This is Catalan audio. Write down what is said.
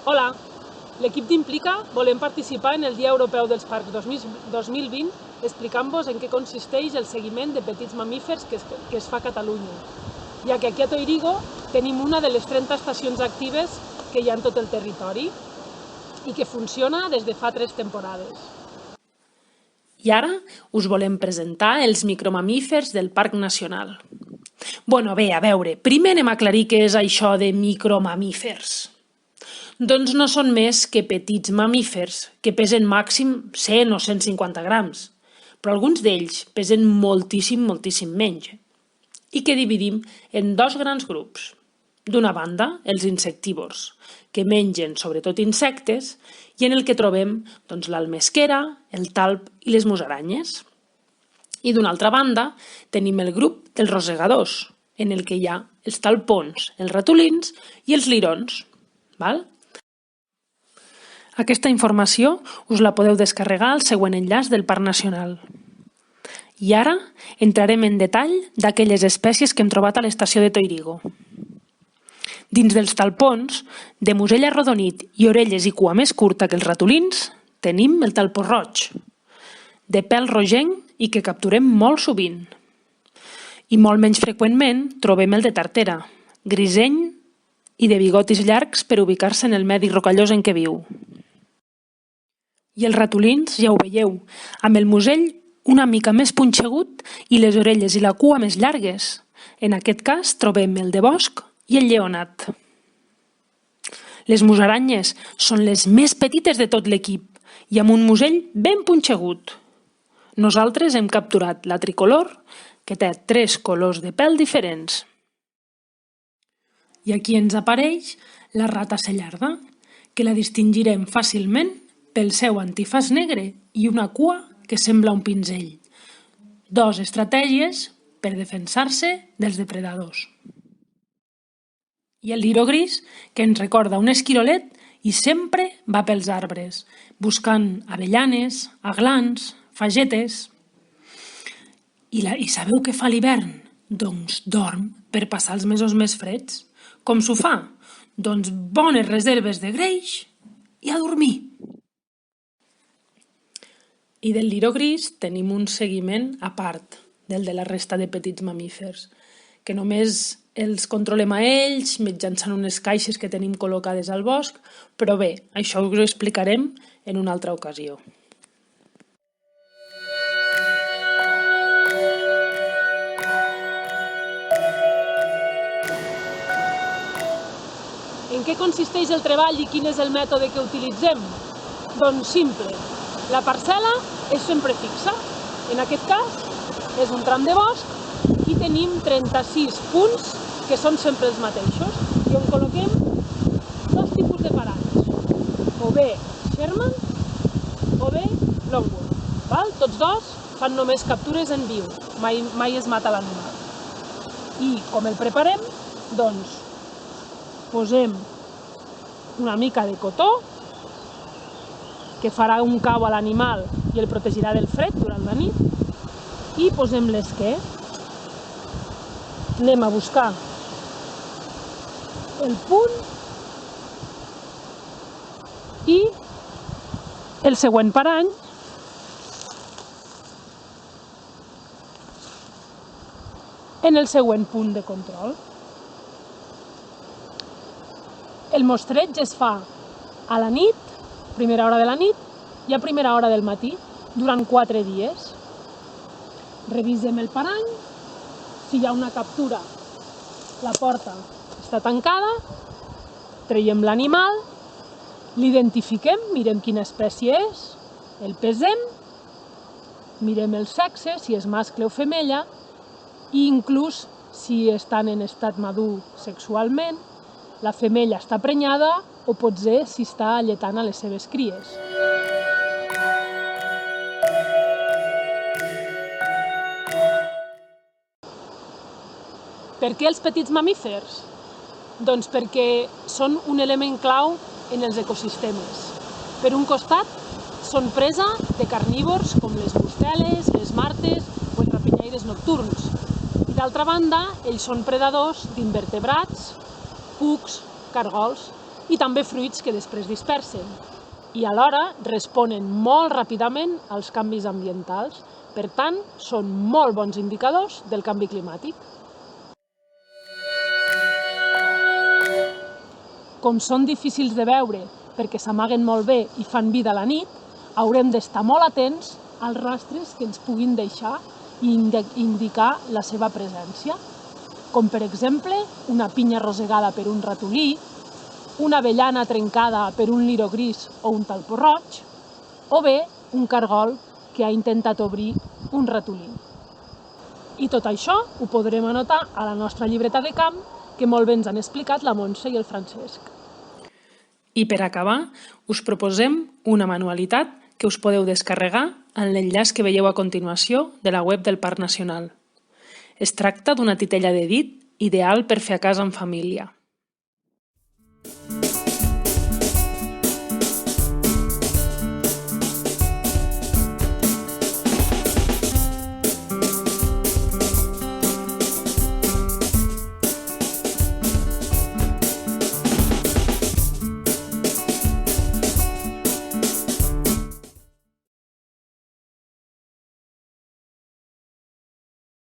Hola, l'equip d'Implica volem participar en el Dia Europeu dels Parcs 2020 explicant-vos en què consisteix el seguiment de petits mamífers que es fa a Catalunya, ja que aquí a Toirigo tenim una de les 30 estacions actives que hi ha en tot el territori i que funciona des de fa 3 temporades. I ara us volem presentar els micromamífers del Parc Nacional. Bé, a veure, primer anem a aclarir què és això de micromamífers. Doncs no són més que petits mamífers que pesen màxim 100 o 150 grams, però alguns d'ells pesen moltíssim menys, i que dividim en 2 grans grups. D'una banda, els insectívors, que mengen sobretot insectes i en el que trobem l'almesquera, el talp i les musaranyes. I d'una altra banda, tenim el grup dels rosegadors, en el que hi ha els talpons, els ratolins i els lirons. Aquesta informació us la podeu descarregar al següent enllaç del Parc Nacional. I ara entrarem en detall d'aquelles espècies que hem trobat a l'estació de Toirigo. Dins dels talpons, de musell arrodonit i orelles i cua més curta que els ratolins, tenim el talpó roig, de pèl rogenc i que capturem molt sovint. I molt menys freqüentment trobem el de tartera, griseny i de bigotis llargs per ubicar-se en el medi rocallós en què viu. I els ratolins, ja ho veieu, amb el musell una mica més punxegut i les orelles i la cua més llargues. En aquest cas trobem el de bosc i el lleonat. Les musaranyes són les més petites de tot l'equip i amb un musell ben punxegut. Nosaltres hem capturat la tricolor, que té 3 colors de pèl diferents. I aquí ens apareix la rata cellarda, que la distingirem fàcilment pel seu antifaç negre i una cua que sembla un pinzell. 2 estratègies per defensar-se dels depredadors. I el liró gris, que ens recorda un esquirolet i sempre va pels arbres, buscant avellanes, aglans, fagetes. I sabeu què fa l'hivern? Doncs dorm per passar els mesos més freds. Com s'ho fa? Doncs bones reserves de greix i a dormir. I del liró gris tenim un seguiment a part del de la resta de petits mamífers, que només els controlem a ells mitjançant unes caixes que tenim col·locades al bosc, però bé, això us ho explicarem en una altra ocasió. En què consisteix el treball i quin és el mètode que utilitzem? Doncs simple. La parcel·la és sempre fixa. En aquest cas, és un tram de bosc i tenim 36 punts que són sempre els mateixos i on col·loquem 2 tipus de paranys, o bé Sherman o bé Longwood. Tots 2 fan només captures en viu, mai es mata l'animal. I com el preparem? Doncs posem una mica de cotó que farà un cau a l'animal i el protegirà del fred durant la nit i posem l'esquer. Anem a buscar el punt i el següent parany en el següent punt de control. El mostreig es fa a la nit, primera hora de la nit i a primera hora del matí, durant 4 dies. Revisem el parany, si hi ha una captura, la porta està tancada, traiem l'animal, l'identifiquem, mirem quina espècie és, el pesem, mirem el sexe, si és mascle o femella, i inclús si estan en estat madur sexualment, la femella està prenyada o potser si està alletant a les seves cries. Per què els petits mamífers? Doncs perquè són un element clau en els ecosistemes. Per un costat, són presa de carnívors com les busteles, les martes o els rapinyaires nocturns. I d'altra banda, ells són predadors d'invertebrats, cucs, cargols i també fruits que després dispersen i alhora responen molt ràpidament als canvis ambientals. Per tant, són molt bons indicadors del canvi climàtic. Com són difícils de veure perquè s'amaguen molt bé i fan vida a la nit, haurem d'estar molt atents als rastres que ens puguin deixar i indicar la seva presència, com per exemple una pinya rosegada per un ratolí, una avellana trencada per un liró gris o un talpó roig, o bé un cargol que ha intentat obrir un ratolí. I tot això ho podrem anotar a la nostra llibreta de camp, que molt bé ens han explicat la Montse i el Francesc. I per acabar, us proposem una manualitat que us podeu descarregar en l'enllaç que veieu a continuació de la web del Parc Nacional. Es tracta d'una titella de dit ideal per fer a casa en família.